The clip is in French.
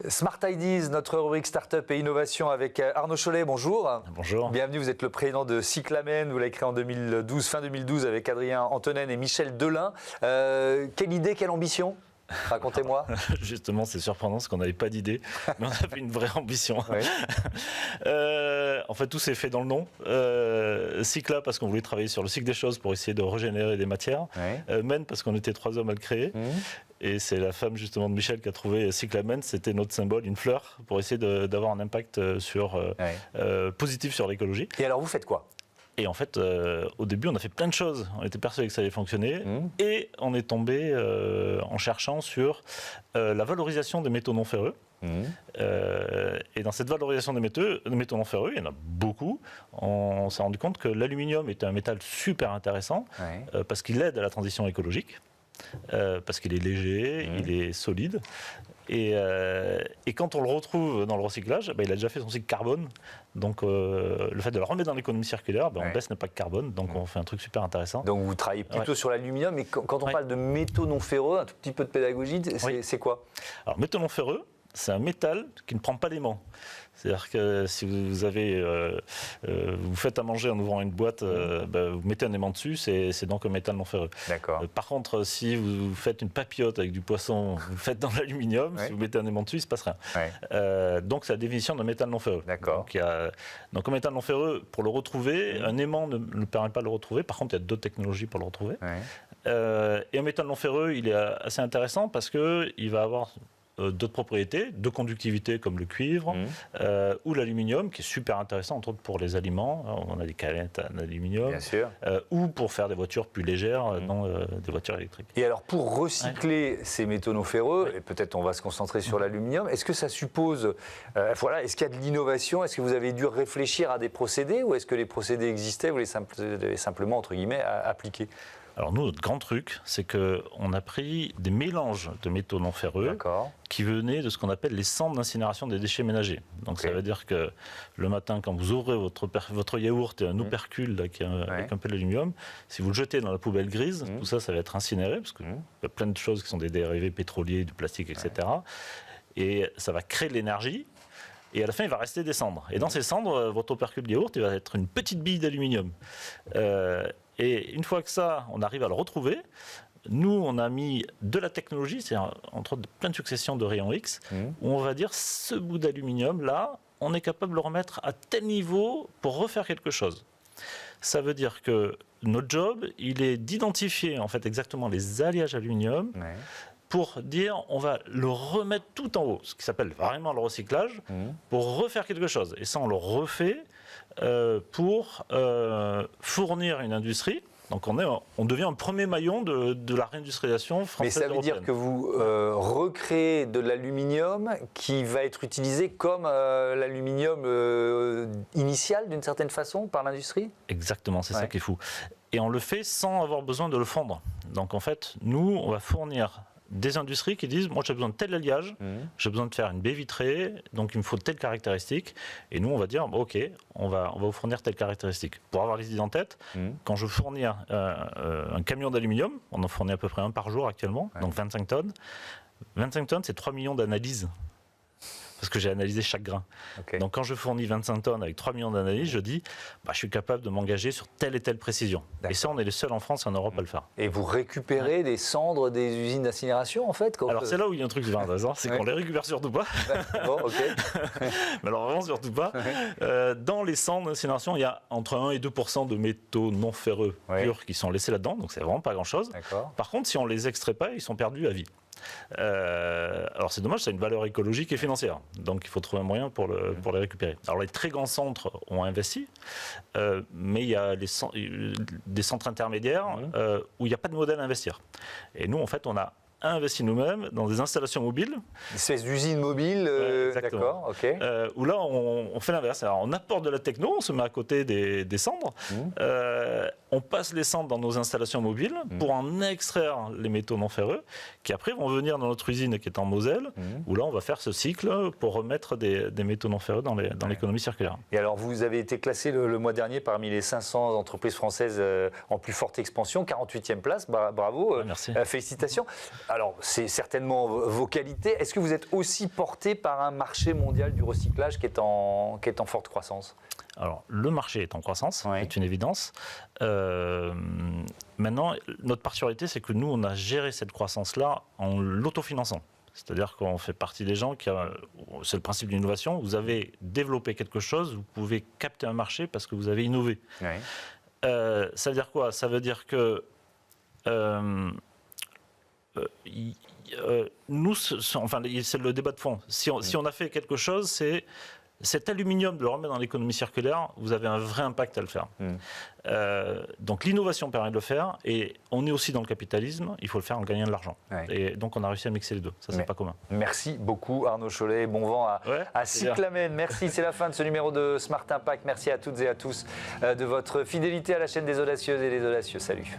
Smart Ideas, notre rubrique Startup et Innovation avec Arnaud Cholet, bonjour. Bonjour. Bienvenue, vous êtes le président de Cyclamen, vous l'avez créé en 2012, fin 2012 avec Adrien Antonen et Michel Delin. Quelle idée, quelle ambition ? Racontez-moi. Justement, c'est surprenant parce qu'on n'avait pas d'idée, mais on avait une vraie ambition. Oui. En fait, tout s'est fait dans le nom. Cycla parce qu'on voulait travailler sur le cycle des choses pour essayer de régénérer des matières. Oui. Men parce qu'on était 3 hommes à le créer. Et c'est la femme justement de Michel qui a trouvé Cyclamen, c'était notre symbole, une fleur, pour essayer d'avoir un impact positif sur l'écologie. Et alors, vous faites quoi ? Et en fait, au début, on a fait plein de choses. On était persuadés que ça allait fonctionner. Et on est tombé en cherchant sur la valorisation des métaux non ferreux. Et dans cette valorisation des métaux non ferreux, il y en a beaucoup. On s'est rendu compte que l'aluminium était un métal super intéressant parce qu'il aide à la transition écologique. Parce qu'il est léger, il est solide. Et quand on le retrouve dans le recyclage, il a déjà fait son cycle carbone. Donc le fait de le remettre dans l'économie circulaire, on baisse l'impact carbone. Donc on fait un truc super intéressant. Donc vous travaillez plutôt sur l'aluminium. Mais quand on parle de métaux non ferreux, un tout petit peu de pédagogie, c'est quoi ? Alors, métaux non ferreux, c'est un métal qui ne prend pas d'aimant. C'est-à-dire que si vous avez, vous faites à manger en ouvrant une boîte, vous mettez un aimant dessus, c'est donc un métal non ferreux. D'accord. Par contre, si vous faites une papillote avec du poisson, vous le faites dans l'aluminium, si vous mettez un aimant dessus, il ne se passe rien. Donc c'est la définition d'un métal non ferreux. D'accord. Donc un métal non ferreux, pour le retrouver, un aimant ne permet pas de le retrouver. Par contre, il y a d'autres technologies pour le retrouver. Et un métal non ferreux, il est assez intéressant parce qu'il va avoir d'autres propriétés de conductivité comme le cuivre ou l'aluminium qui est super intéressant entre autres pour les aliments. On a des canettes en aluminium. Bien sûr. Ou pour faire des voitures plus légères, non des voitures électriques. Et alors pour recycler ces métaux non ferreux, et peut-être on va se concentrer sur l'aluminium, est-ce que ça suppose, est-ce qu'il y a de l'innovation ? Est-ce que vous avez dû réfléchir à des procédés ou est-ce que les procédés existaient, vous les simplement entre guillemets appliquer ? Alors nous, notre grand truc, c'est qu'on a pris des mélanges de métaux non ferreux qui venaient de ce qu'on appelle les cendres d'incinération des déchets ménagers. Donc ça veut dire que le matin, quand vous ouvrez votre yaourt et un opercule là, avec un peu d'aluminium, si vous le jetez dans la poubelle grise, tout ça, ça va être incinéré, parce qu'il y a plein de choses qui sont des dérivés pétroliers, du plastique, etc. Et ça va créer de l'énergie. Et à la fin, il va rester des cendres. Et dans ces cendres, votre opercule de yaourt, il va être une petite bille d'aluminium. Et une fois que ça, on arrive à le retrouver, nous, on a mis de la technologie, c'est entre autres plein de successions de rayons X, où on va dire, ce bout d'aluminium, là, on est capable de le remettre à tel niveau pour refaire quelque chose. Ça veut dire que notre job, il est d'identifier en fait exactement les alliages aluminium, pour dire on va le remettre tout en haut, ce qui s'appelle vraiment le recyclage, pour refaire quelque chose. Et ça, on le refait pour fournir une industrie. Donc on devient un premier maillon de la réindustrialisation française. Mais ça veut dire que vous recréez de l'aluminium qui va être utilisé comme l'aluminium initial d'une certaine façon par l'industrie ? Exactement, c'est ça qui est fou. Et on le fait sans avoir besoin de le fondre. Donc en fait, nous, on va fournir des industries qui disent, moi j'ai besoin de tel alliage, j'ai besoin de faire une baie vitrée, donc il me faut telle caractéristique. Et nous on va dire, ok, on va vous fournir telle caractéristique. Pour avoir les idées en tête, quand je fournis un camion d'aluminium, on en fournit à peu près un par jour actuellement, donc 25 tonnes. 25 tonnes, c'est 3 millions d'analyses. Parce que j'ai analysé chaque grain. Donc quand je fournis 25 tonnes avec 3 millions d'analyses, je dis, je suis capable de m'engager sur telle et telle précision. Et ça, on est les seuls en France et en Europe à le faire. Et vous récupérez des cendres des usines d'incinération, en fait ? Alors c'est là où il y a un truc super intéressant, c'est qu'on les récupère surtout pas. Bon, Mais alors vraiment surtout pas. Dans les cendres d'incinération, il y a entre 1 et 2% de métaux non ferreux purs qui sont laissés là-dedans, donc c'est vraiment pas grand-chose. Par contre, si on les extrait pas, ils sont perdus à vie. Alors c'est dommage, ça a une valeur écologique et financière, donc il faut trouver un moyen pour les récupérer. Alors les très grands centres ont investi, mais il y a des centres intermédiaires où il n'y a pas de modèle à investir. Et nous en fait on a investi nous-mêmes dans des installations mobiles. Une espèce d'usine mobile, d'accord, où là on fait l'inverse. Alors on apporte de la techno, on se met à côté des cendres, on passe les cendres dans nos installations mobiles pour en extraire les métaux non ferreux, qui après vont venir dans notre usine qui est en Moselle, où là on va faire ce cycle pour remettre des métaux non ferreux dans l'économie circulaire. Et alors vous avez été classé le mois dernier parmi les 500 entreprises françaises en plus forte expansion, 48e place, bravo, merci. Félicitations. Alors c'est certainement vos qualités. Est-ce que vous êtes aussi porté par un marché mondial du recyclage qui est en forte croissance ? Alors, le marché est en croissance, c'est une évidence. Maintenant, notre particularité, c'est que nous, on a géré cette croissance-là en l'autofinançant. C'est-à-dire qu'on fait partie des gens c'est le principe de l'innovation, vous avez développé quelque chose, vous pouvez capter un marché parce que vous avez innové. Oui. Ça veut dire quoi ? Ça veut dire que nous, enfin, c'est le débat de fond. Si on a fait quelque chose, c'est cet aluminium, de le remettre dans l'économie circulaire, vous avez un vrai impact à le faire. Donc l'innovation permet de le faire, et on est aussi dans le capitalisme, il faut le faire en gagnant de l'argent. Et donc on a réussi à mixer les deux, ça c'est pas commun. Merci beaucoup Arnaud Chollet, bon vent à Cyclamen. Merci, c'est la fin de ce numéro de Smart Impact. Merci à toutes et à tous de votre fidélité à la chaîne des audacieuses et des audacieux. Salut.